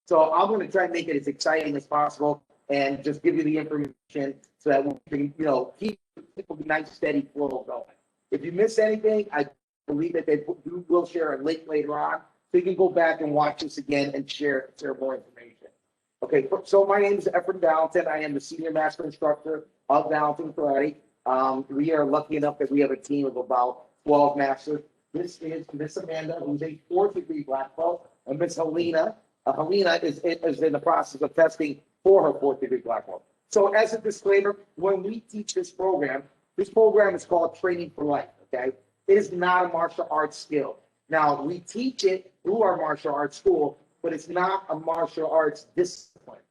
So I'm going to try and make it as exciting as possible and just give you the information so that we can, keep a nice, steady flow going. If you miss anything, I believe that they will share a link later on, so you can go back and watch this again and share more information. Okay, so my name is Efren Valentin. I am the Senior Master Instructor of Valentin Karate. We are lucky enough that we have a team of about 12 masters. This is Miss Amanda, who's a 4th degree black belt, and Miss Helena. Helena is in the process of testing for her 4th degree black belt. So as a disclaimer, when we teach this program is called Training for Life, okay? It is not a martial arts skill. Now, we teach it through our martial arts school, but it's not a martial arts discipline.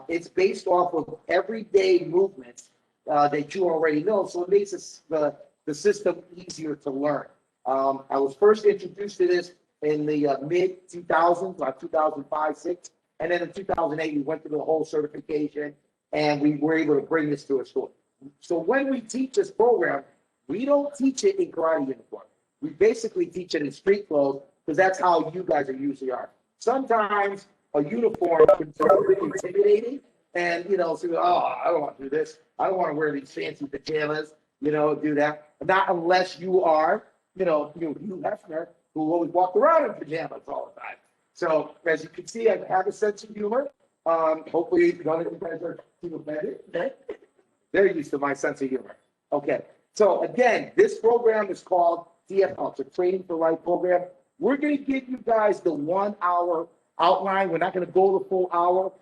It's based off of everyday movements that you already know, so it makes the system easier to learn. I was first introduced to this in the mid-2000s, like 2005, 6, and then in 2008, we went through the whole certification, and we were able to bring this to a school. So when we teach this program, we don't teach it in karate uniform. We basically teach it in street clothes, because that's how you guys are usually are. Sometimes a uniform can be a bit intimidating, and so, I don't want to do this. I don't want to wear these fancy pajamas, do that. Not unless you are, Hugh Hefner, who always walked around in pajamas all the time. So as you can see, I have a sense of humor. Hopefully none of you guys are too offended. They're used to my sense of humor. Okay. So again, this program is called TFL. It's a Training for Life program. We're going to give you guys the 1 hour outline. We're not going to go the full hour.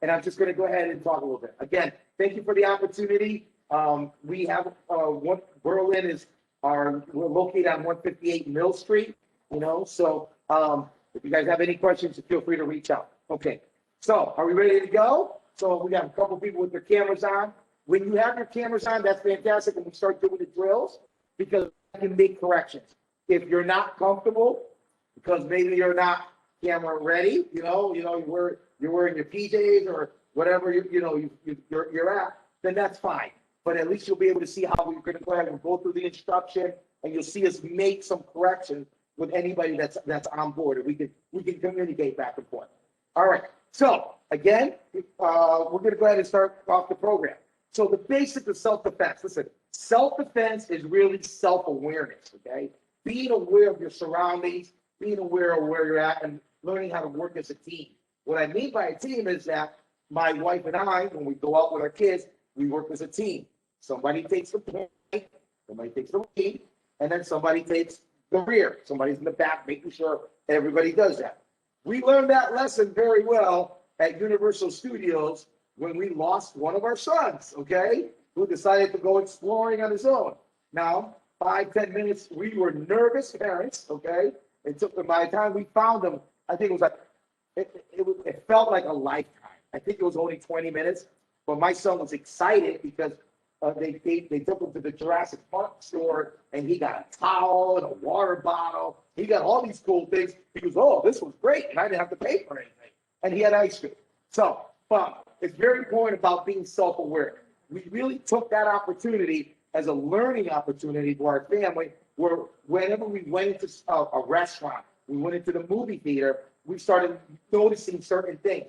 And I'm just going to go ahead and talk a little bit. Again, thank you for the opportunity. We have Berlin we're located on 158 Mill Street, so if you guys have any questions, feel free to reach out. Okay, so are we ready to go? So we got a couple people with their cameras on. When you have your cameras on, that's fantastic, and we start doing the drills, because I can make corrections. If you're not comfortable, because maybe you're not camera ready, you're wearing your PJs or whatever you're at, then that's fine. But at least you'll be able to see how we're going to go ahead and go through the instruction, and you'll see us make some corrections with anybody that's on board, and we can communicate back and forth. All right. So again, we're going to go ahead and start off the program. So the basic of self-defense. Listen, self-defense is really self-awareness. Okay, being aware of your surroundings, being aware of where you're at, and learning how to work as a team. What I mean by a team is that my wife and I, when we go out with our kids, we work as a team. Somebody takes the point, somebody takes the lead, and then somebody takes the rear. Somebody's in the back, making sure everybody does that. We learned that lesson very well at Universal Studios when we lost one of our sons, okay, who decided to go exploring on his own. Now, 5-10 minutes, we were nervous parents, okay? It took them, by the time we found them, I think it was like, it felt like a lifetime. I think it was only 20 minutes, but my son was excited because they took him to the Jurassic Park store, and he got a towel and a water bottle. He got all these cool things. He goes, oh, this was great, and I didn't have to pay for anything. And he had ice cream. So, it's very important about being self-aware. We really took that opportunity as a learning opportunity for our family, where whenever we went into a restaurant, we went into the movie theater, we started noticing certain things.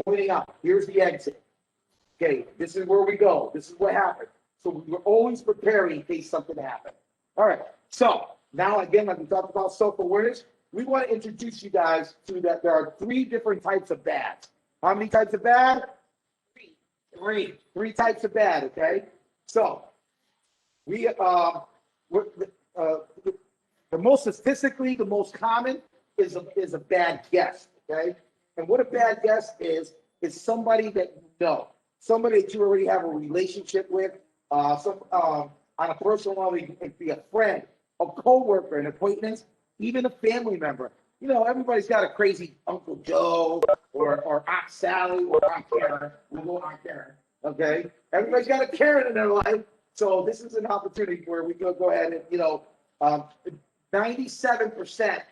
Pointing out, here's the exit. Okay, this is where we go. This is what happened. So we were always preparing in case something happened. All right, so now again, like we talked about self-awareness, we want to introduce you guys to that there are 3 different types of bad. How many types of bad? 3. 3 types of bad, okay? So the most statistically, the most common is a bad guest, okay? And what a bad guest is somebody that you know, somebody that you already have a relationship with, on a personal level. It could be a friend, a coworker, an acquaintance, even a family member. Everybody's got a crazy Uncle Joe or Aunt Sally or Aunt Karen. We'll go Aunt Karen, okay? Everybody's got a Karen in their life. So this is an opportunity where we go ahead and, 97%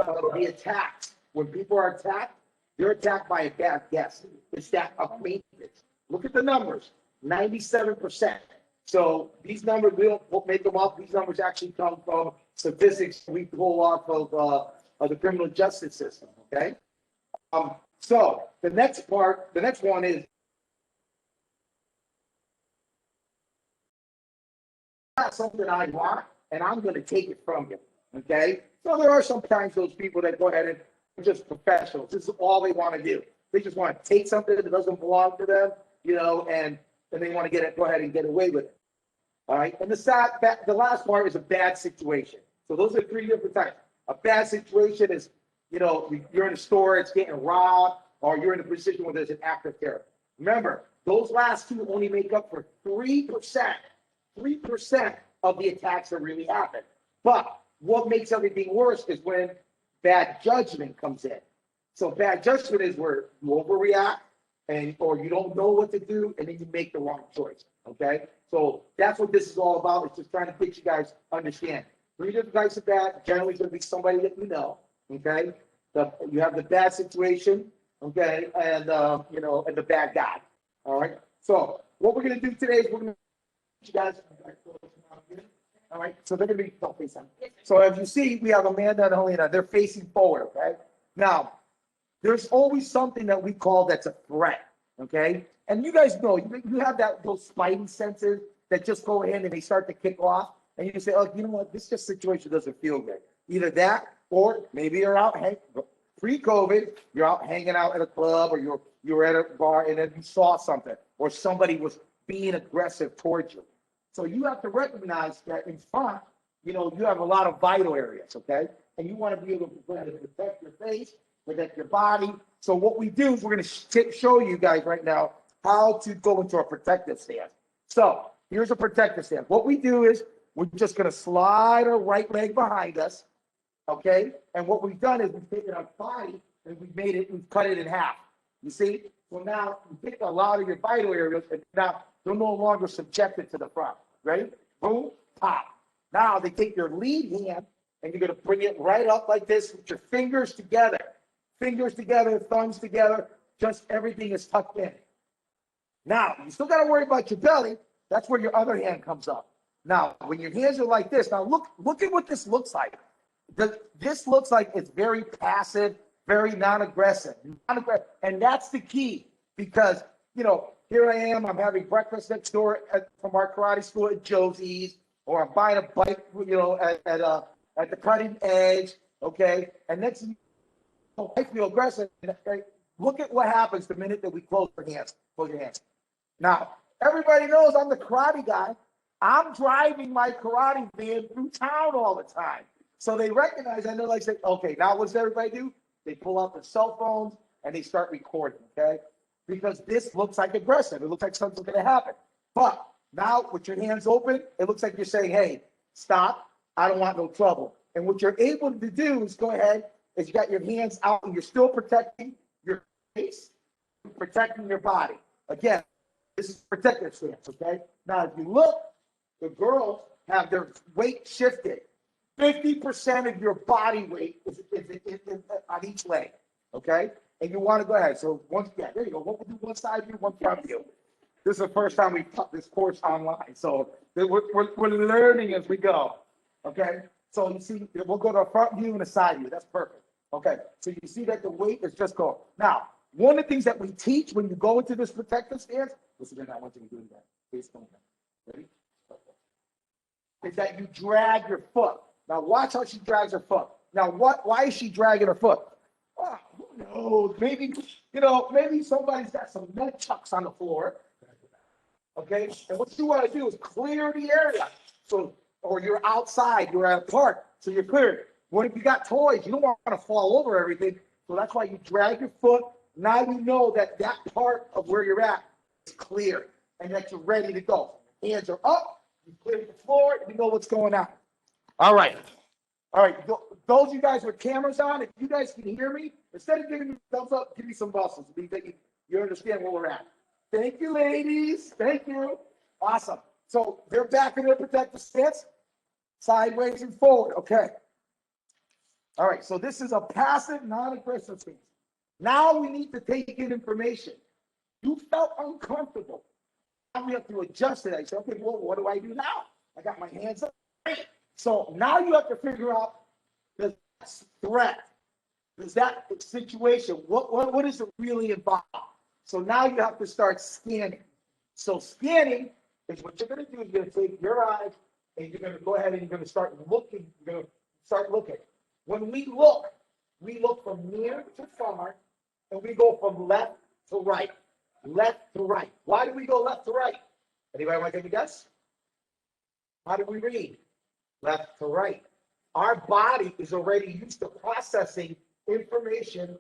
of the attacks, when people are attacked, they're attacked by a bad guest. It's that acquaintance. Look at the numbers, 97%. So these numbers, we don't make them up. These numbers actually come from statistics we pull off of the criminal justice system, okay? So the next one is not something I want, and I'm going to take it from you. Okay. So there are sometimes those people that go ahead and just professionals. This is all they want to do. They just want to take something that doesn't belong to them, and they want to go ahead and get away with it. All right. And the last part is a bad situation. So those are three different types. A bad situation is, you're in a store, it's getting robbed, or you're in a position where there's an act of terror. Remember, those last two only make up for 3%. 3% of the attacks that really happen. But what makes everything worse is when bad judgment comes in. So bad judgment is where you overreact or you don't know what to do, and then you make the wrong choice. Okay? So that's what this is all about. It's just trying to get you guys understand. Three different types of bad. Generally, going to be somebody that you know. Okay? You have the bad situation. Okay? And and the bad guy. All right? So what we're going to do today is we're going to you guys. All right, so they're going to be don't face them. So as you see, we have Amanda and Helena. They're facing forward. Okay. Now, there's always something that we call that's a threat. Okay, and you guys know you have those spidey senses that just go in and they start to kick off, and you say, "Oh, you know what? This situation doesn't feel good." Either that, or maybe you're out pre-COVID, you're out hanging out at a club, or you're at a bar, and then you saw something, or somebody was being aggressive towards you. So you have to recognize that in front, you have a lot of vital areas, okay? And you want to be able to protect your face, protect your body. So what we do is we're going to show you guys right now how to go into a protective stance. So here's a protective stance. What we do is we're just going to slide our right leg behind us, okay? And what we've done is we've taken our body and we've cut it in half. You see? So now you pick a lot of your vital areas, and now they're no longer subjected to the front. Ready? Boom, pop. Now they take your lead hand and you're going to bring it right up like this with your fingers together. Fingers together, thumbs together, just everything is tucked in. Now, you still got to worry about your belly. That's where your other hand comes up. Now, when your hands are like this, now look at what this looks like. This looks like it's very passive, very non-aggressive. And that's the key because, here I am, I'm having breakfast next door from our karate school at Josie's, or I'm buying a bike, at the cutting edge, okay? And next thing I feel aggressive. Look at what happens the minute that we close our hands. Close your hands. Now, everybody knows I'm the karate guy. I'm driving my karate van through town all the time. So they recognize, and they're like, okay, now what does everybody do? They pull out their cell phones and they start recording, okay? Because this looks like aggressive. It looks like something's going to happen. But now with your hands open, it looks like you're saying, hey, stop. I don't want no trouble. And what you're able to do is go ahead, is you got your hands out and you're still protecting your face, protecting your body. Again, this is protective stance, okay? Now, if you look, the girls have their weight shifted. 50% of your body weight is on each leg, okay? And you want to go ahead. So there you go. What we'll do one side of you, one front of you. This is the first time we've taught this course online. So we're learning as we go. Okay. So you see, we'll go to a front view and a side view. That's perfect. Okay. So you see that the weight is just going. Now, one of the things that we teach when you go into this protective stance, listen to that one thing doing that. Face going down. Ready? Is that you drag your foot. Now watch how she drags her foot. Now why is she dragging her foot? Oh, who knows? Maybe somebody's got some nunchucks on the floor. Okay, and what you want to do is clear the area. So, or you're outside, you're at a park, so you're clear. What if you got toys? You don't want to fall over everything. So that's why you drag your foot. Now you know that part of where you're at is clear and that you're ready to go. Hands are up, you clear the floor, you know what's going on. All right. Those of you guys with cameras on, if you guys can hear me, instead of giving me thumbs up, give me some muscles. You understand where we're at. Thank you, ladies. Thank you. Awesome. So they're back in their protective stance, sideways and forward. Okay. All right. So this is a passive, non-aggressive stance. Now we need to take in information. You felt uncomfortable. Now we have to adjust it. I say, okay, well, what do I do now? I got my hands up. So now you have to figure out the threat. Is that situation, what is it really involved? So now you have to start scanning. So scanning is what you're going to do. You're going to take your eyes and you're going to go ahead and you're going to start looking. You're going to start looking. When we look from near to far, and we go from left to right. Left to right. Why do we go left to right? Anybody want to take a guess? How do we read? Left to right. Our body is already used to processing information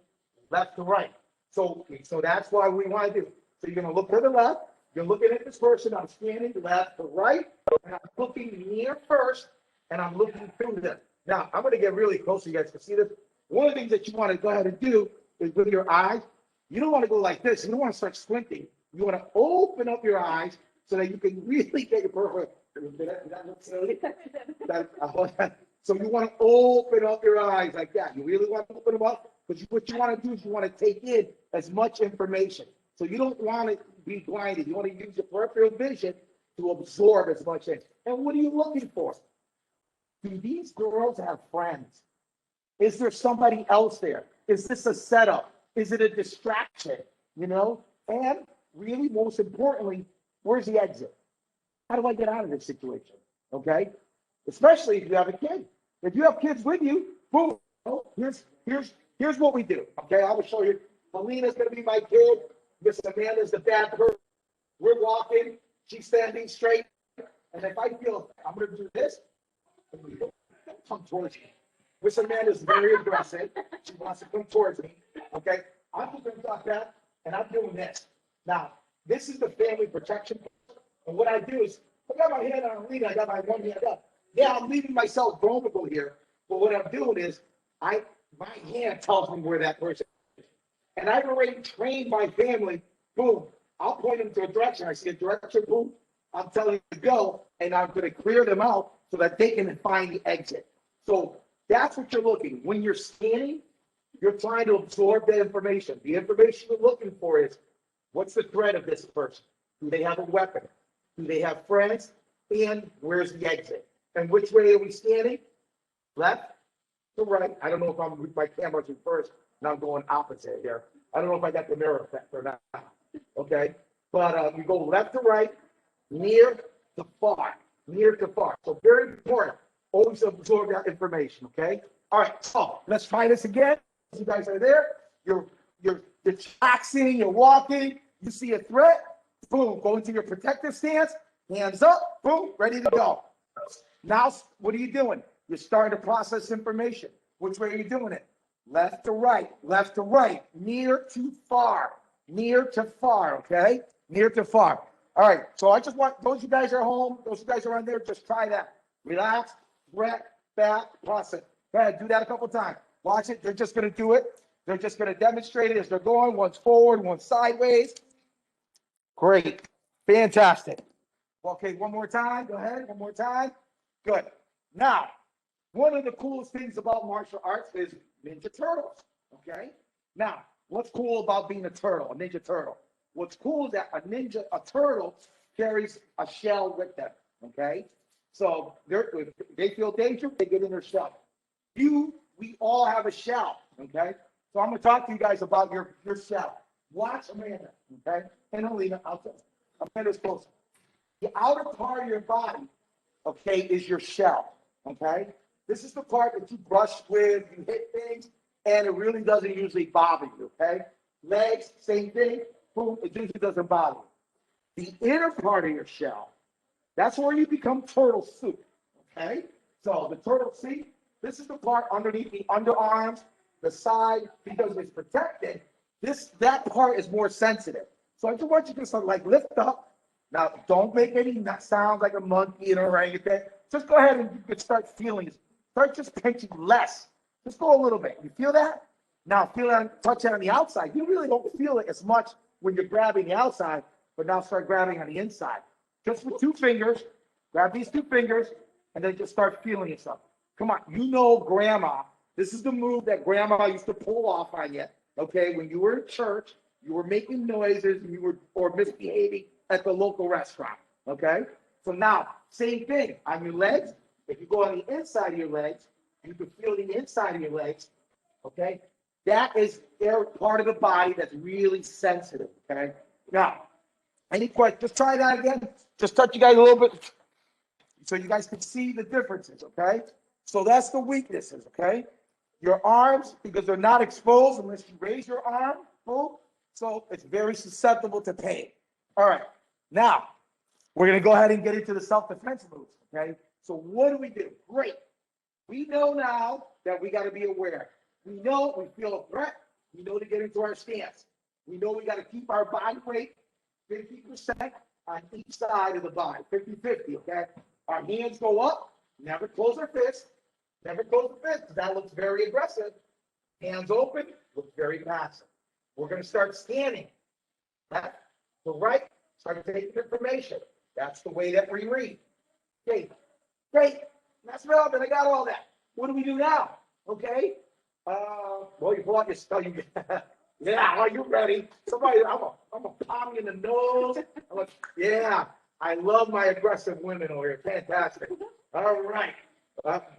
left to right. So that's why we want to do. So you're going to look to the left. You're looking at this person. I'm scanning left to right, and I'm looking near first, and I'm looking through them. Now, I'm going to get really close so you guys can see this. One of the things that you want to go ahead and do is with your eyes, you don't want to go like this. You don't want to start squinting. You want to open up your eyes so that you can really get your perfect. Did that look silly? So you want to open up your eyes like that. You really want to open them up because what you want to do is you want to take in as much information. So you don't want to be blinded. You want to use your peripheral vision to absorb as much in. And what are you looking for? Do these girls have friends? Is there somebody else there? Is this a setup? Is it a distraction? You know? And really, most importantly, where's the exit? How do I get out of this situation? Okay? Especially if you have a kid. If you have kids with you, boom. Here's what we do. Okay, I will show you. Melina's gonna be my kid. Miss Amanda's the bad person. We're walking, she's standing straight. And if I feel I'm gonna do this, come towards me. Miss Amanda's very aggressive. She wants to come towards me. Okay, I'm just gonna talk that, and I'm doing this. Now, this is the family protection. And what I do is, I got my hand on Melina, I got my one hand up. Yeah, I'm leaving myself vulnerable here, but what I'm doing is, my hand tells me where that person is. And I've already trained my family, boom, I'll point them to a direction. I see a direction, boom, I'm telling you to go, and I'm gonna clear them out so that they can find the exit. So that's what you're looking. When you're scanning, you're trying to absorb that information. The information you're looking for is, what's the threat of this person? Do they have a weapon? Do they have friends? And where's the exit? And which way are we scanning? Left to right. I don't know if I'm with my camera's reversed and I'm going opposite here. I don't know if I got the mirror effect or not. Okay. But you go left to right, near to far. Near to far. So very important. Always absorb that information. Okay. All right. So let's try this again. You guys are there. You're taxing, you're walking, you see a threat, boom, go into your protective stance, hands up, boom, ready to go. Now, what are you doing? You're starting to process information. Which way are you doing it? Left to right, near to far, okay? Near to far. All right, so I just want, those of you guys are home, those of you guys are on there, just try that. Relax, breath, back, process. Go ahead, do that a couple times. Watch it, they're just gonna do it. They're just gonna demonstrate it as they're going, one's forward, one's sideways. Great, fantastic. Okay, one more time, go ahead, one more time. Good. Now, one of the coolest things about martial arts is Ninja Turtles, okay? Now, what's cool about being a turtle, a Ninja Turtle? What's cool is that a turtle carries a shell with them, okay? So if they feel danger, they get in their shell. We all have a shell, okay? So I'm gonna talk to you guys about your shell. Watch Amanda, okay? And Alina, Amanda's close. The outer part of your body, okay, is your shell, okay? This is the part that you brush with, you hit things, and it really doesn't usually bother you, okay? Legs, same thing, boom, it usually doesn't bother you. The inner part of your shell, that's where you become turtle soup, okay? So the turtle, see, this is the part underneath the underarms, the side, because it's protected, that part is more sensitive. So I just want you to sort of like lift up. Now, don't make any sounds like a monkey or anything. Just go ahead and you can start feeling it. Start just pinching less. Just go a little bit. You feel that? Now, touch it on the outside. You really don't feel it as much when you're grabbing the outside, but now start grabbing on the inside. Just with 2 fingers, grab these 2 fingers, and then just start feeling yourself. Come on, you know grandma. This is the move that grandma used to pull off on you. Okay, when you were in church, you were making noises, or misbehaving at the local restaurant. Okay, so now same thing on your legs. If you go on the inside of your legs, you can feel the inside of your legs. Okay, That is part of the body that's really sensitive, okay? Now, any questions? Just try that again. Just touch you guys a little bit so you guys can see the differences, okay? So that's the weaknesses, okay? Your arms, because they're not exposed unless you raise your arm, boom, so it's very susceptible to pain. All right, now, we're gonna go ahead and get into the self-defense moves, okay? So what do we do? Great. We know now that we gotta be aware. We know we feel a threat. We know to get into our stance. We know we gotta keep our body weight 50% on each side of the body, 50-50, okay? Our hands go up, never close our fist, never close the fist, that looks very aggressive. Hands open, looks very passive. We're gonna start scanning. Left to right, start taking information. That's the way that we read. Okay, great, that's relevant, I got all that. What do we do now? Okay, well, you pull out your stuff. Yeah, are you ready? Somebody, I'm a palm in the nose. I'm like, yeah, I love my aggressive women over here. Fantastic. All right.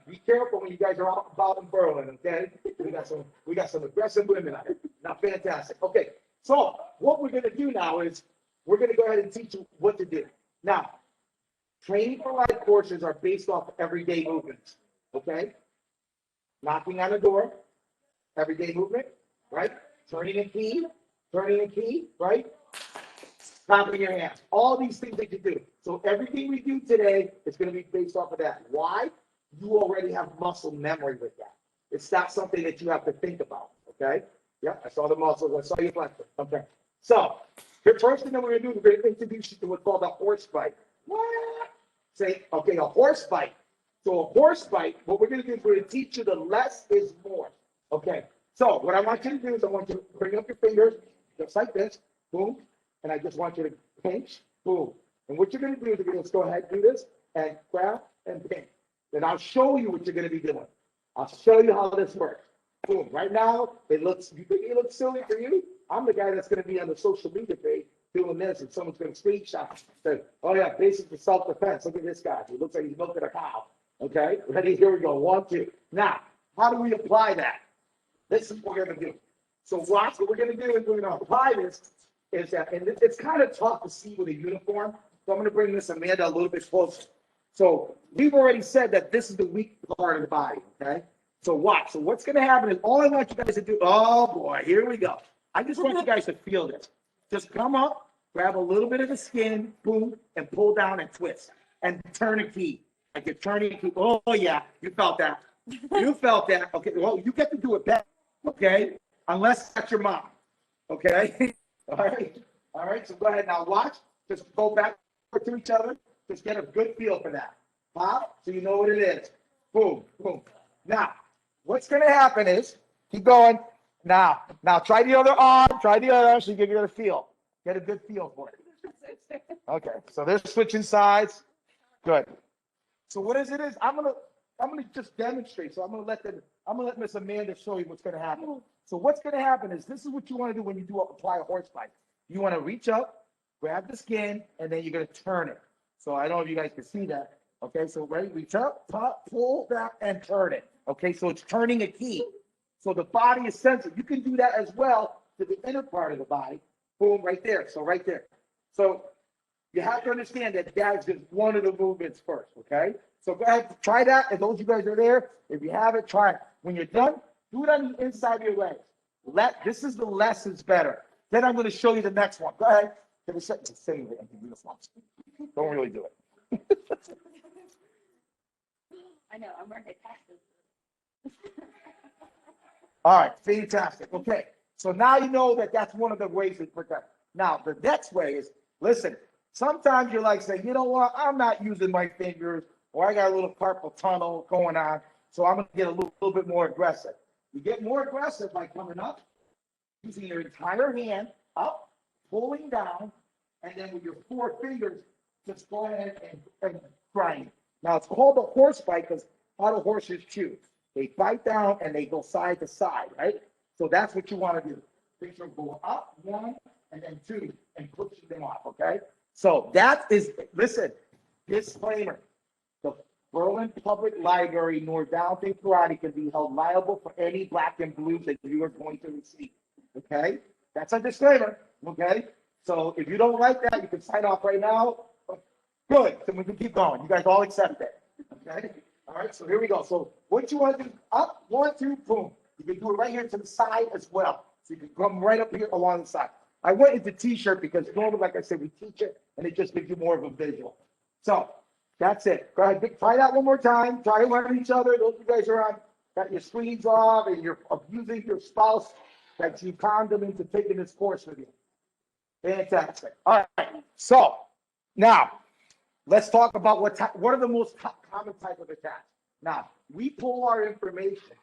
Be careful when you guys are out about in Berlin, okay? We got some aggressive women out here. Now, fantastic. Okay, so what we're gonna do now is we're gonna go ahead and teach you what to do. Now, training for life courses are based off everyday movements, okay? Knocking on the door, everyday movement, right? Turning a key, right? Clapping your hands. All these things that you do. So everything we do today is going to be based off of that. Why? You already have muscle memory with that. It's not something that you have to think about, okay? Yeah, I saw the muscles. I saw your flexor. Okay. So the first thing that we're going to do is we're going to introduce you to what's called a horse bite. What? Say, okay, a horse bite. So a horse bite, what we're going to do is we're going to teach you the less is more. Okay. So what I want you to do is I want you to bring up your fingers just like this, boom, and I just want you to pinch, boom. And what you're going to do is you're going to go ahead and do this and grab and pinch. Then I'll show you what you're going to be doing. I'll show you how this works. Boom. Right now, you think it looks silly for you? I'm the guy that's going to be on the social media page doing this, and someone's going to screenshot. Say, oh yeah, basic for self-defense. Look at this guy. He looks like he's milking a cow. Okay, ready? Here we go. 1, 2. Now, how do we apply that? This is what we're going to do. So watch, what we're going to do is we're going to apply this, is that, and it's kind of tough to see with a uniform, so I'm going to bring this Amanda a little bit closer. So we've already said that this is the weak part of the body, okay? So watch. So what's going to happen is all I want you guys to do, oh boy, here we go. I just want you guys to feel this. Just come up, grab a little bit of the skin, boom, and pull down and twist. And turn a key. Like you're turning a key. Oh yeah, you felt that. You felt that. Okay, well, you get to do it better. Okay, unless that's your mom. Okay, all right. So go ahead now. Watch. Just go back to each other. Just get a good feel for that. Pop, so you know what it is. Boom, boom. Now, what's going to happen is keep going. Now, try the other arm. Try the other arm so you get a feel. Get a good feel for it. Okay, so they're switching sides. Good. So what is it is I'm gonna just demonstrate. So I'm gonna let Miss Amanda show you what's gonna happen. So what's gonna happen is this is what you want to do when you apply a horse bite. You want to reach up, grab the skin, and then you're gonna turn it. So I don't know if you guys can see that. Okay, so ready, reach up, pop, pull down, and turn it. Okay, so it's turning a key. So the body is sensitive. You can do that as well to the inner part of the body. Boom, right there. So right there. So you have to understand that that's just one of the movements first, okay? So go ahead, try that. And those of you guys are there, if you have it, try it. When you're done, do it on the inside of your legs. This is the less is better. Then I'm going to show you the next one. Go ahead. Don't really do it. I know, I'm wearing taxes. All right, fantastic. Okay, so now you know that that's one of the ways to protect. Now, the next way is, listen, sometimes you're like saying, you know what, I'm not using my fingers, or I got a little carpal tunnel going on, so I'm going to get a little bit more aggressive. You get more aggressive by coming up, using your entire hand, up, pulling down, and then with your 4 fingers, just go ahead and grind. Now, it's called a horse bite because how do horses chew? They bite down and they go side to side, right? So that's what you want to do. Picture go up 1 and then 2 and pushing them off, okay? So that is, listen, disclaimer. The Berlin Public Library nor Valentin Karate can be held liable for any black and blues that you are going to receive. Okay? That's a disclaimer. Okay? So if you don't like that, you can sign off right now. Good. So we can keep going. You guys all accept it. Okay? All right. So here we go. So what you want to do, up, 1, 2, boom. You can do it right here to the side as well. So you can come right up here along the side. I went into t-shirt because normally, like I said, we teach it and it just gives you more of a visual. So that's it. Go ahead. Try that one more time. Try it on each other. Those of you guys are on, got your screens off and you're abusing your spouse that you conned them into taking this course with you. Fantastic. All right. So now let's talk about what are the most common type of attacks. Now, we pull our information,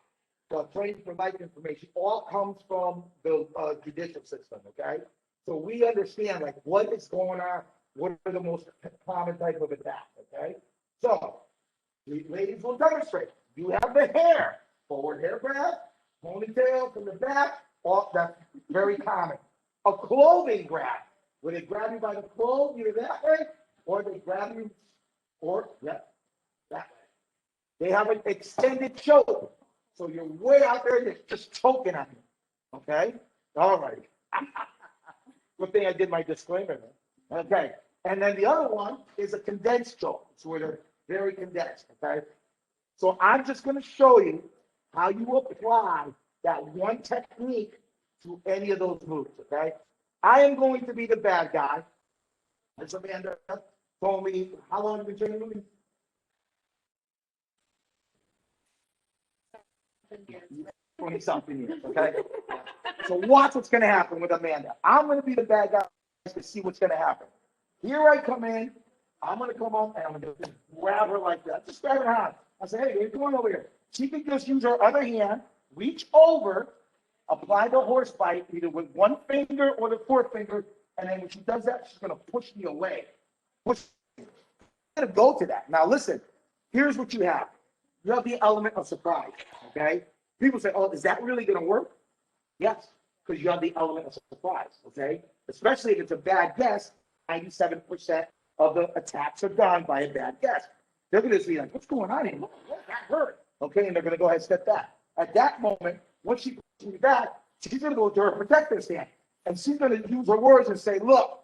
the training for life information, all comes from the judicial system, okay? So we understand like what is going on, what are the most common type of attack, okay? So, the ladies will demonstrate. You have the hair, forward hair grab, ponytail from the back, all that's very common. A clothing grab, where they grab you by the clothes, either that way, or they grab you, or that way. They have an extended choke. So you're way out there, they're just choking on you. Okay? All right. Good thing I did my disclaimer there. Okay. And then the other one is a condensed choke. It's where they're very condensed. Okay. So I'm just going to show you how you apply that one technique to any of those moves. Okay. I am going to be the bad guy. As Amanda told me, how long have you been training with me? 20-something years, okay? So watch what's going to happen with Amanda. I'm going to be the bad guy to see what's going to happen. Here I come in. I'm going to come up and I'm going to grab her like that. Just grab her hand. I say, hey, what are you doing over here? She can just use her other hand, reach over, apply the horse bite either with one finger or the forefinger, and then when she does that, she's going to push me away. Push. I'm going to go to that. Now listen, here's what you have. You have the element of surprise, okay? People say, oh, is that really going to work? Yes, because you have the element of surprise, okay? Especially if it's a bad guess, 97% of the attacks are done by a bad guess. They're going to be like, what's going on here? That hurt, okay? And they're going to go ahead and step back. At that moment, once she pushes me back, she's going to go to her protector stand. And she's going to use her words and say, look,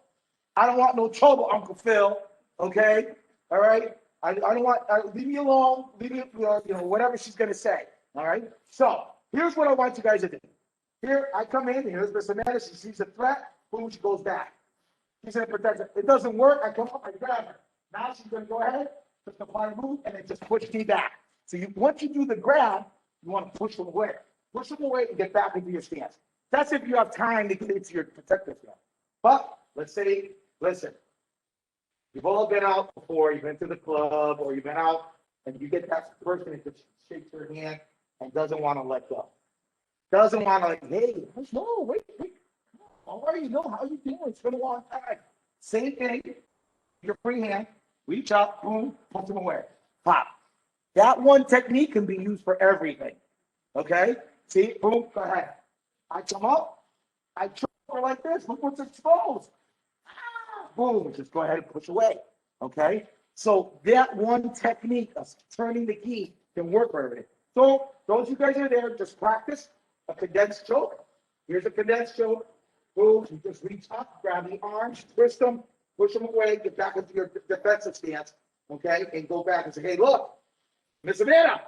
I don't want no trouble, Uncle Phil, okay? All right? I don't want, leave me alone, leave me, whatever she's going to say, all right? So here's what I want you guys to do. Here, I come in, here's Miss Amanda, she sees a threat, boom, she goes back. She's going to protect her. It doesn't work, I come up, I grab her. Now she's going to go ahead, just apply a move, and then just push me back. So once you do the grab, you want to push them away. Push them away and get back into your stance. That's if you have time to get into your protective stance. But let's say, listen, you've all been out before, you've been to the club, or you've been out, and you get that person that just shakes her hand and doesn't want to let go. Doesn't want to, like, hey, no, wait, how are you? No, how are you doing? It's been a long time. Same thing, your free hand, reach out, boom, push them away, pop. That one technique can be used for everything, okay? See, boom, go ahead. I come up, I choke her like this, look what's exposed. Boom, just go ahead and push away, okay? So that one technique of turning the key can work for everything. So those of you guys are there, just practice a condensed choke. Here's a condensed choke. Boom, you just reach up, grab the arms, twist them, push them away, get back into your defensive stance, okay? And go back and say, hey, look, Miss Amanda,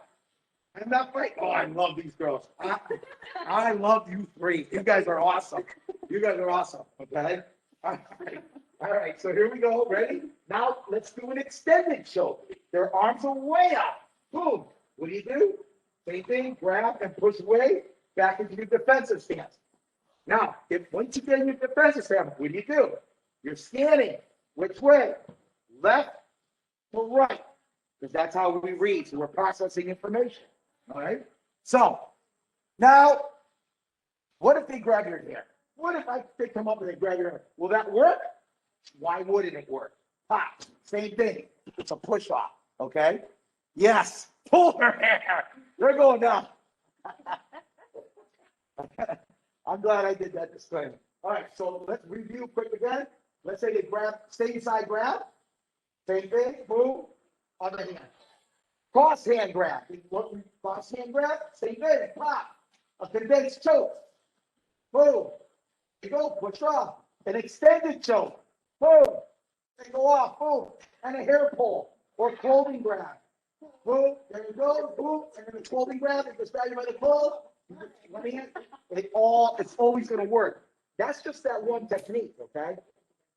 I'm not fighting. Oh, I love these girls. I love you three. You guys are awesome. You guys are awesome, okay? All right, so here we go. Ready? Now let's do an extended choke. Their arms are way up. Boom. What do? Same thing. Grab and push away back into your defensive stance. Now, once you get in your defensive stance, what do? You're scanning. Which way? Left to right. Because that's how we read. So we're processing information. All right? So now, what if they grab your hair? What if they come up and they grab your hair? Will that work? Why wouldn't it work? Pop. Same thing. It's a push off. Okay? Yes. Pull her hair. They're going down. I'm glad I did that disclaimer. All right, so let's review quick again. Let's say they grab, stay inside grab. Same thing, boom, other hand. Cross hand grab. Cross hand grab, same thing, pop. A condensed choke. Boom. You go, push off. An extended choke. Boom. They go off, boom. And a hair pull or clothing grab. Boom, there you go, boom, and then the clothing grab, if it's value by the clothes, it's always gonna work. That's just that one technique, okay?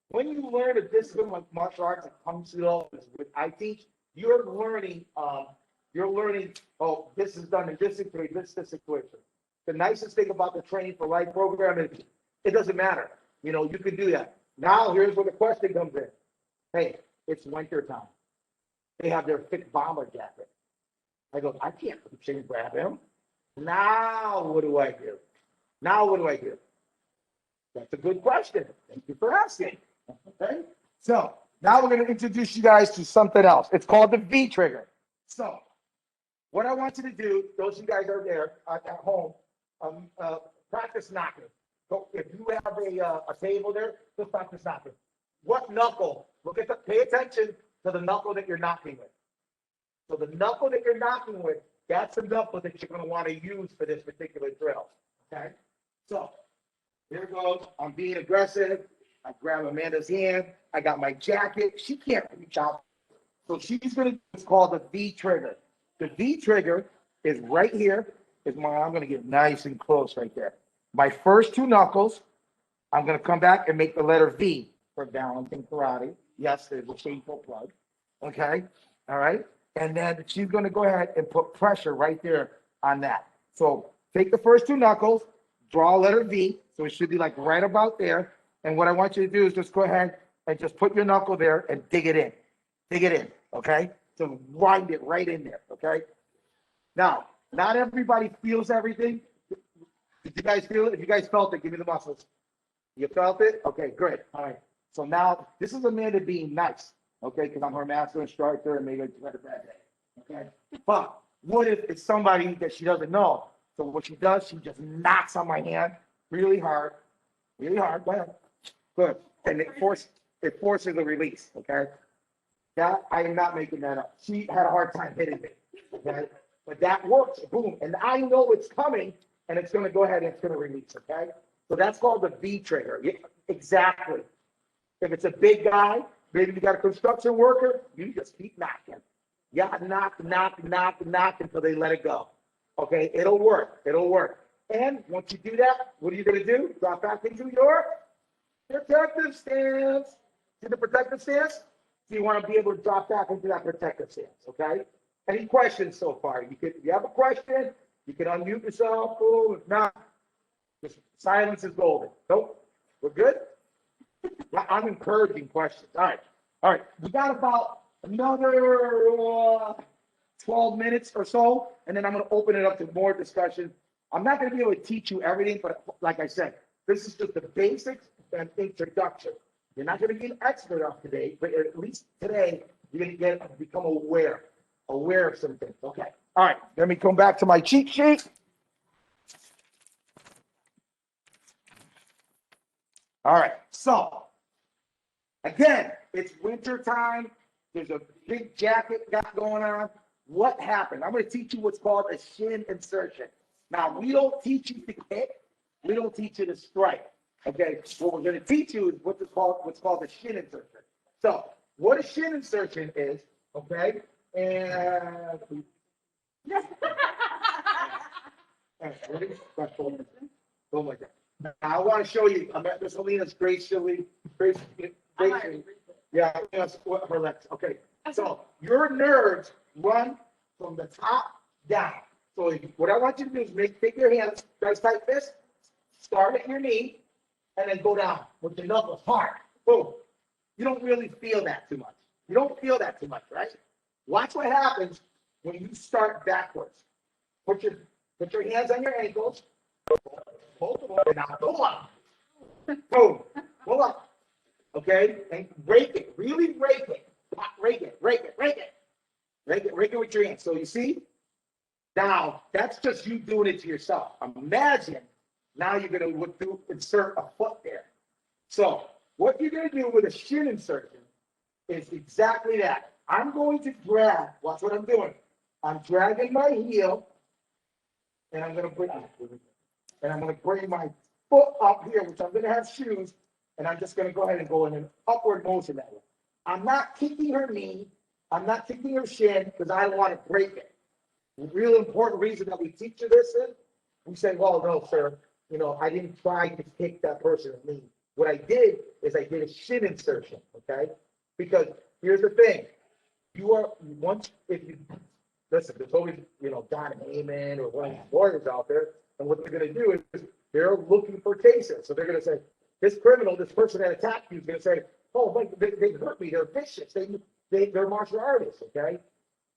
When you learn a discipline like martial arts, like Kung Fu, which I teach, you're learning, oh, this is done in this situation, this situation. The nicest thing about the Training for Life program is it doesn't matter. You know, you can do that. Now, here's where the question comes in. Hey, it's winter time. They have their thick bomber jacket. I go, I can't reach and grab him. Now, what do I do? Now, what do I do? That's a good question. Thank you for asking. Okay. So now we're going to introduce you guys to something else. It's called the V trigger. So what I want you to do, those of you guys are there at home, practice knocking. So if you have a table there, just practice knocking. What knuckle? Pay attention to the knuckle that you're knocking with. So the knuckle that you're knocking with, that's the knuckle that you're going to want to use for this particular drill. Okay? So here goes. I'm being aggressive. I grab Amanda's hand. I got my jacket. She can't reach out. So she's going to, it's called the V trigger. The V trigger is right here. I'm going to get nice and close right there. My first two knuckles, I'm going to come back and make the letter V for Valentin Karate. Yes, there's a shameful plug. Okay. All right. And then she's going to go ahead and put pressure right there on that. So take the first two knuckles, draw a letter V. So it should be like right about there. And what I want you to do is just go ahead and just put your knuckle there and dig it in. Dig it in. Okay. So wind it right in there. Okay. Now, not everybody feels everything. Did you guys feel it? If you guys felt it, give me the muscles. You felt it? Okay, good. All right. So now this is Amanda being nice, okay? Because I'm her master instructor and maybe she had a bad day, okay? But what if it's somebody that she doesn't know? So what she does, she just knocks on my hand really hard. Go ahead. Good. And it forces a release, okay? That I am not making that up. She had a hard time hitting me, okay? But that works. Boom. And I know it's coming, and it's going to go ahead and it's going to release, okay? So that's called the V trigger. Yeah, exactly. If it's a big guy, maybe you got a construction worker, you just keep knocking. Yeah, knock until they let it go. Okay, it'll work. And once you do that, what are you going to do? Drop back into your protective stance. See the protective stance? So you want to be able to drop back into that protective stance, okay? Any questions so far? If you have a question, you can unmute yourself. Boom. If not, just silence is golden. Nope. We're good? I'm encouraging questions. All right. We got about another 12 minutes or so, and then I'm going to open it up to more discussion. I'm not going to be able to teach you everything, but like I said, this is just the basics and introduction. You're not going to be an expert on today, but at least today, you're going to become aware of some things. Okay. All right. Let me come back to my cheat sheet. All right. So, again, it's winter time. There's a big jacket got going on. What happened? I'm going to teach you what's called a shin insertion. Now, we don't teach you to kick. We don't teach you to strike. Okay. What we're going to teach you is what's called a shin insertion. So, what a shin insertion is, okay, and ready? Go like that. Now, I want to show you. I'm at Miss Alina's gracefully. Yeah, that's what her legs. Okay. So your nerves run from the top down. So what I want you to do is take your hands, guys, tight fist, start at your knee, and then go down with your knuckles hard. Boom. You don't really feel that too much. You don't feel that too much, right? Watch what happens when you start backwards. Put your hands on your ankles. Both of them. And now pull up. Boom. Pull up. Okay? And rake it. Really rake it. Rake it with your hands. So you see? Now, that's just you doing it to yourself. Imagine now you're going to insert a foot there. So what you're going to do with a shin insertion is exactly that. I'm going to grab, watch what I'm doing. I'm dragging my heel, and I'm gonna bring my foot up here, which I'm gonna have shoes, and I'm just gonna go ahead and go in an upward motion that way. I'm not kicking her knee, I'm not kicking her shin, because I don't want to break it. The real important reason that we teach you this is, we say, well, no, sir, I didn't try to kick that person's knee. What I did is I did a shin insertion, okay? Because here's the thing, if you listen, there's always, Don Heyman or one of these lawyers out there, and what they're gonna do is they're looking for cases. So they're gonna say, this person that attacked you is gonna say, oh, like, they hurt me, they're vicious, they're martial artists, okay?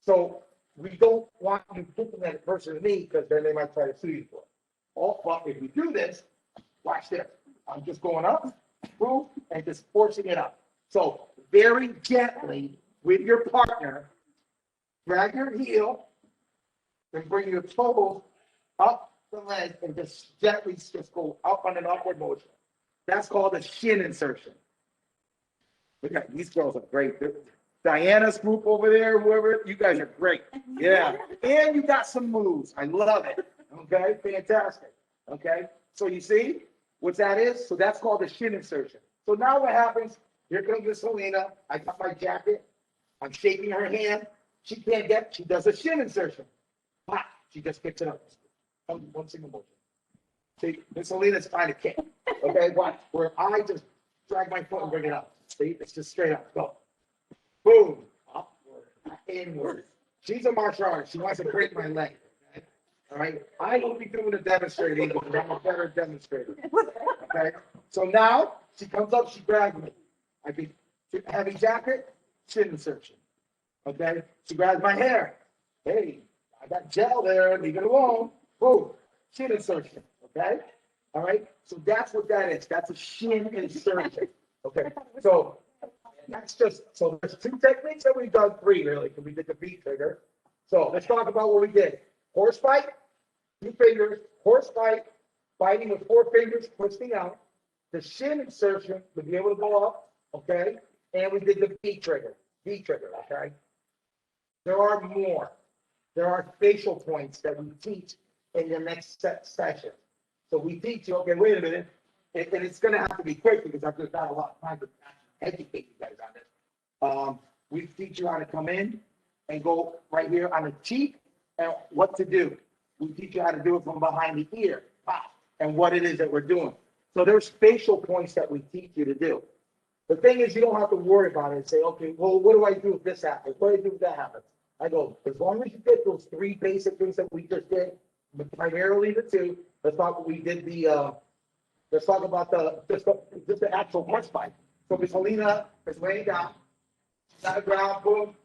So we don't want you kicking that person in the knee, because then they might try to sue you for it. Oh, but if we do this, watch this. I'm just going up, boom, and just forcing it up. So very gently with your partner, drag your heel and bring your toes up the leg and just gently just go up on an upward motion. That's called a shin insertion. Look at these girls are great. Diana's group over there, whoever, you guys are great. Yeah. And you got some moves. I love it. Okay, fantastic. Okay, so you see what that is? So that's called a shin insertion. So now what happens? Here comes Miss Helena. I got my jacket. I'm shaking her hand. She does a shin insertion. Pop, she just picks it up. One single motion. See, Miss Helena's trying to kick. Okay, watch. Where I just drag my foot and bring it up. See, it's just straight up. Go. Boom. Upward. Inward. She's a martial artist. She wants to break my leg. Okay? All right. I will be doing the demonstrating, but I'm a better demonstrator. Okay. So now she comes up, she grabs me. I be heavy jacket, shin insertion. Okay. She grabs my hair. Hey, I got gel there. Leave it alone. Boom. Shin insertion. Okay. All right. So that's what that is. That's a shin insertion. Okay. So there's two techniques that we've done, three really, because we did the V trigger. So let's talk about what we did. Horse fight, 2 fingers, horse fight, fighting with 4 fingers, twisting out. The shin insertion to be able to go up, okay? And we did the V trigger, okay? There are more. There are facial points that we teach in the next session. So we teach you, okay, wait a minute, and it's gonna have to be quick because I've just got a lot of time to educate you guys on this. We teach you how to come in and go right here on the cheek and what to do. We teach you how to do it from behind the ear, and what it is that we're doing. So there's facial points that we teach you to do. The thing is, you don't have to worry about it and say, okay, well, what do I do if this happens? What do I do if that happens? I go, as long as you get those 3 basic things that we just did, but primarily the 2, let's talk about the actual horse fight. So Miss Helena is laying down, she's on the ground, boom.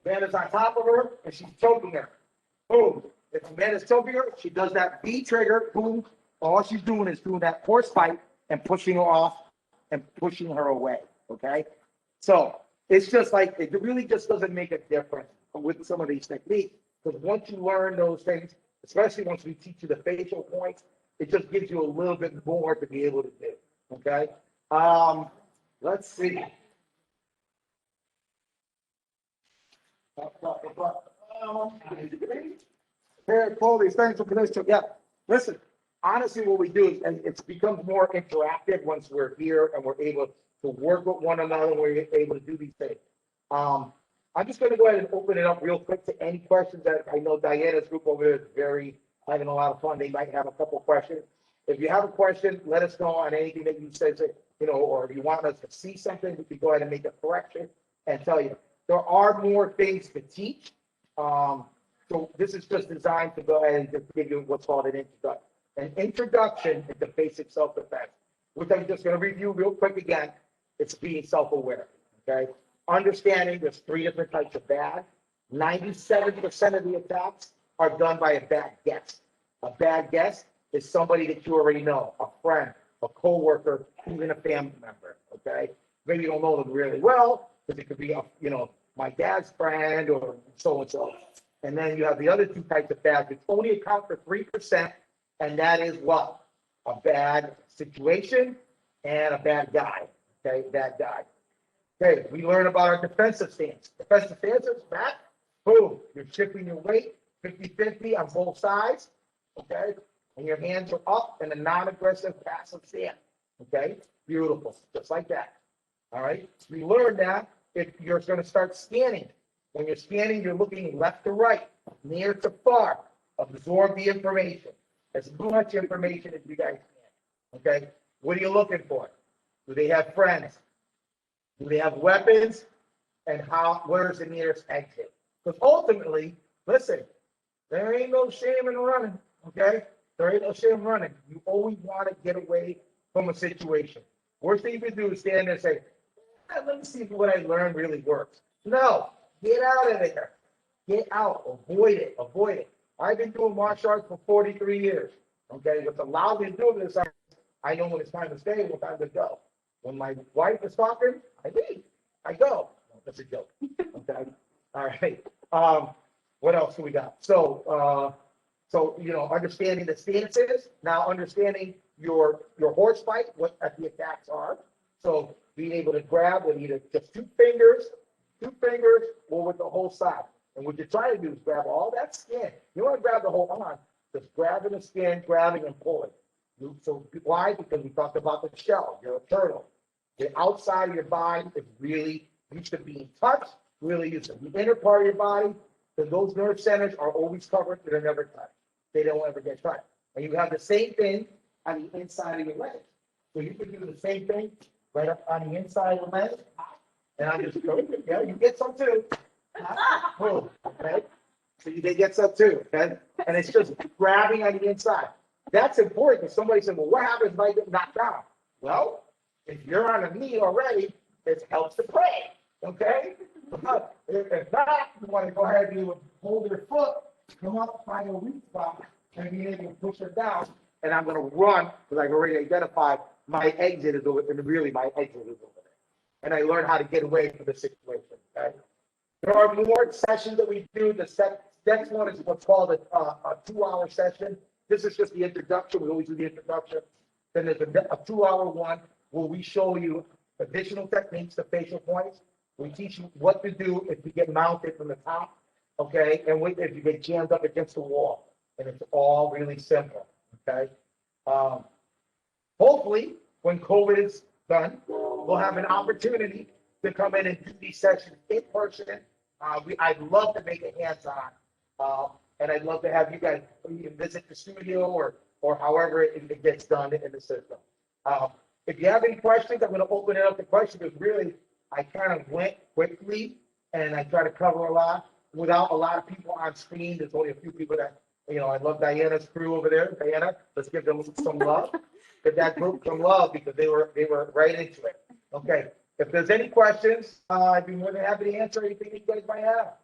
Amanda's on top of her, and she's choking her. Boom. If Amanda's choking her, she does that V trigger, boom. All she's doing is doing that horse fight and pushing her off and pushing her away, okay? So it's just like, it really just doesn't make a difference with some of these techniques, because once you learn those things, especially once we teach you the facial points, it just gives you a little bit more to be able to do, okay? Let's see. Here, Colby, thanks for this. Yeah, listen, honestly, what we do is, and it becomes more interactive once we're here and we're able to work with one another and we're able to do these things. I'm just going to go ahead and open it up real quick to any questions that I know Diana's group over there is having a lot of fun. They might have a couple questions. If you have a question, let us know on anything that you said, or if you want us to see something, we can go ahead and make a correction and tell you. There are more things to teach. So this is just designed to go ahead and just give you what's called an introduction. An introduction is the basic self-defense, which I'm just going to review real quick again. It's being self-aware, okay? Understanding there's 3 different types of bad. 97% of the attacks are done by a bad guest. A bad guest is somebody that you already know, a friend, a coworker, even a family member, okay? Maybe you don't know them really well, because it could be, my dad's friend or so-and-so. And then you have the other 2 types of bad, which only account for 3%, and that is what? A bad situation and a bad guy, okay? Bad guy. Okay, we learn about our defensive stance. Defensive stance is back, boom, you're shifting your weight 50-50 on both sides, okay? And your hands are up in a non-aggressive passive stance, okay? Beautiful, just like that, all right? We learned that if you're gonna start scanning. When you're scanning, you're looking left to right, near to far, absorb the information, as much information as you guys can, okay? What are you looking for? Do they have friends? Do they have weapons? And where's the nearest exit? Because ultimately, listen, there ain't no shame in running, okay? There ain't no shame in running. You always want to get away from a situation. Worst thing you can do is stand there and say, let me see if what I learned really works. No, get out of there. Get out. Avoid it. Avoid it. I've been doing martial arts for 43 years, okay? What's allowed me to do this, I know when it's time to stay, when time to go. When my wife is talking, I leave. I go. No, that's a joke. Okay. All right. What else do we got? So understanding the stances. Now, understanding your horse fight, what the attacks are. So being able to grab with either just two fingers, or with the whole side. And what you're trying to do is grab all that skin. You want to grab the whole arm, just grabbing the skin, grabbing and pulling. So why? Because we talked about the shell. You're a turtle. The outside of your body is really used to being touched, really used to the inner part of your body, because those nerve centers are always covered, they're never touched. They don't ever get touched. And you have the same thing on the inside of your legs. So you can do the same thing right up on the inside of the leg. And I just go, yeah, you get some too. Boom, okay? So they get some too, okay? And it's just grabbing on the inside. That's important because somebody said, well, what happens if I get knocked down? Well, if you're on a knee already, it helps to pray, okay? If not, you want to go ahead and hold your foot, come up, find a weak spot, and be able to push it down. And I'm going to run because I've already identified my exit is over, and really my exit is over there. And I learned how to get away from the situation, okay? There are more sessions that we do. The next one is what's called a 2-hour session. This is just the introduction. We always do the introduction. Then there's a 2-hour one where we show you additional techniques, the facial points. We teach you what to do if you get mounted from the top, okay, and if you get jammed up against the wall. And it's all really simple, okay? Hopefully, when COVID is done, we'll have an opportunity to come in and do these sessions in person. I'd love to make it hands-on, and I'd love to have you guys visit the studio or however it gets done in the system. If you have any questions, I'm going to open it up to questions because really I kind of went quickly and I try to cover a lot without a lot of people on screen. There's only a few people that, I love Diana's crew over there. Diana, let's give them some love. Give that group some love because they were right into it. Okay. If there's any questions, I'd be more than happy to answer anything you guys might have.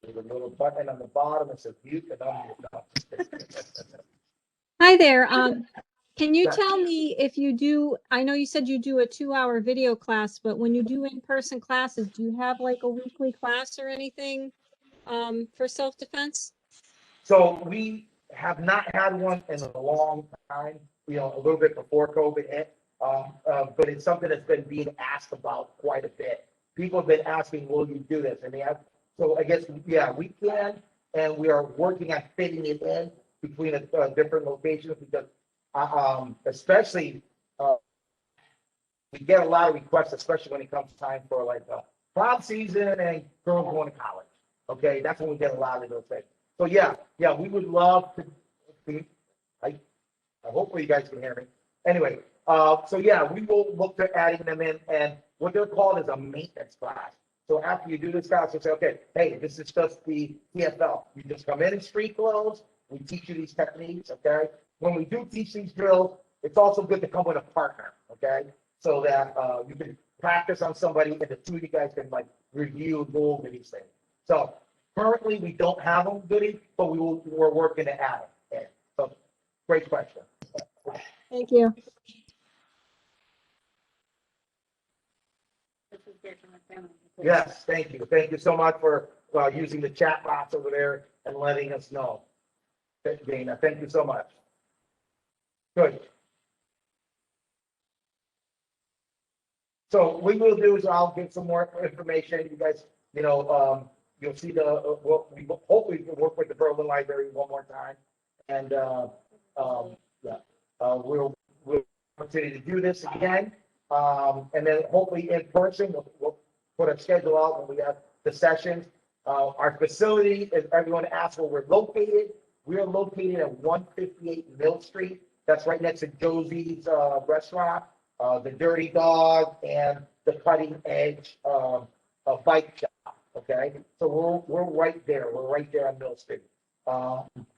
There's a little button on the bottom that says mute and unmute. Hi there. Can you tell me if you do, I know you said you do a 2-hour video class, but when you do in-person classes, do you have like a weekly class or anything for self-defense? So we have not had one in a long time, a little bit before COVID hit, but it's something that's been being asked about quite a bit. People have been asking, will you do this? And they have, so I guess, yeah, we can, and we are working on fitting it in between different locations because especially we get a lot of requests, especially when it comes time for like prom season and girls going to college. Okay, that's when we get a lot of those things. So yeah, we would love to. Hopefully you guys can hear me. Anyway, so yeah, we will look to adding them in, and what they're called is a maintenance class. So after you do this class, you say, okay, hey, this is just the TFL. You just come in street clothes. We teach you these techniques, okay? When we do teach these drills, it's also good to come with a partner, okay? So that you can practice on somebody and the two of you guys can like review and go over these things. So currently we don't have them, Goody, but we're working to add them. Okay. So great question. Thank you. Yes, thank you. Thank you so much for using the chat box over there and letting us know. Dana, thank you so much. Good. So what we'll do is I'll get some more information. You guys, you'll see we hopefully can work with the Berlin Library one more time. And, yeah, we'll opportunity to do this again. And then hopefully in person, we'll put a schedule out when we have the sessions. Our facility, as everyone asked where we're located, we are located at 158 Mill Street. That's right next to Josie's restaurant, the Dirty Dog, and the Cutting Edge bike shop. Okay, so we're right there. We're right there on Mill Street.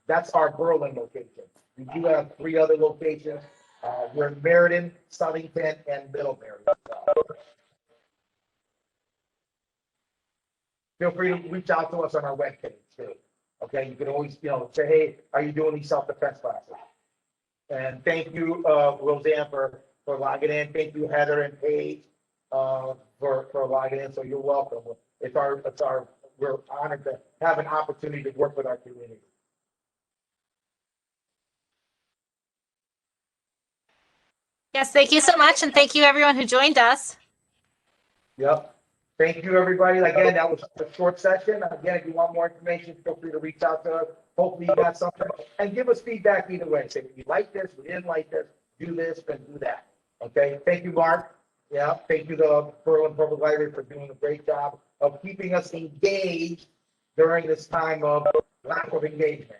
That's our Berlin location. We do have 3 other locations. We're in Meriden, Southington, and Middlebury. Feel free to reach out to us on our webpage too. Okay, you can always, say, hey, are you doing these self-defense classes? And thank you, Roseanne, for logging in. Thank you, Heather and Paige, for logging in. So you're welcome. We're honored to have an opportunity to work with our community. Yes, thank you so much. And thank you everyone who joined us. Yep. Thank you, everybody. Again, that was a short session. Again, if you want more information, feel free to reach out to us. Hopefully you got something and give us feedback either way. Say, we like this, we didn't like this, do this, and do that. Okay. Thank you, Mark. Yeah. Thank you, the Berlin Public Library, for doing a great job of keeping us engaged during this time of lack of engagement.